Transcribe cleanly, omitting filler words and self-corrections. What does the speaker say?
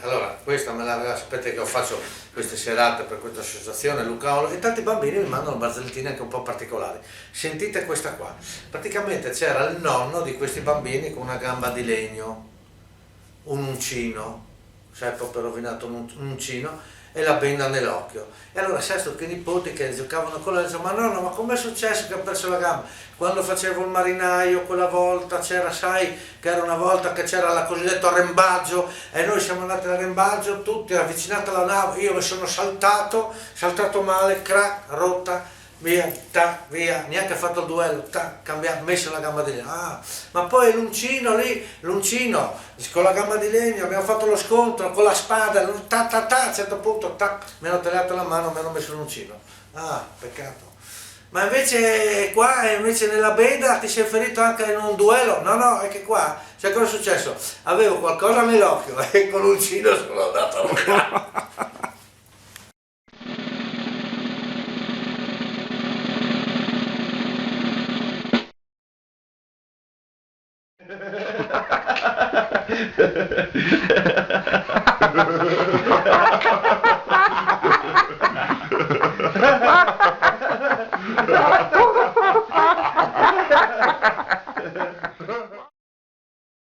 Allora, questa me la sapete che io faccio queste serate per questa associazione Luca Olo, e tanti bambini mi mandano barzellette anche un po' particolari. Sentite questa qua. Praticamente c'era il nonno di questi bambini con una gamba di legno, un uncino, sai, proprio rovinato un uncino, e la benda nell'occhio. E allora sai sto che i nipoti che giocavano con lei dicono: ma nonno, ma com'è successo che ha perso la gamba? Quando facevo il marinaio quella volta c'era, sai, che era una volta che c'era la cosiddetta arrembaggio, e noi siamo andati all'arrembaggio tutti avvicinati alla nave, io mi sono saltato male, crack, rotta, via, tac, via, neanche fatto il duello, tac, cambiato, messo la gamba di legno. Ah, ma poi l'uncino lì, l'uncino con la gamba di legno, abbiamo fatto lo scontro con la spada, ta ta ta, a un certo punto, tac, mi hanno tagliato la mano, mi hanno messo l'uncino. Ah, peccato. Ma invece qua, invece nella benda ti sei ferito anche in un duello? No, no, è che qua, sai cosa è successo? Avevo qualcosa nell'occhio e con l'uncino sono andato a rovinare.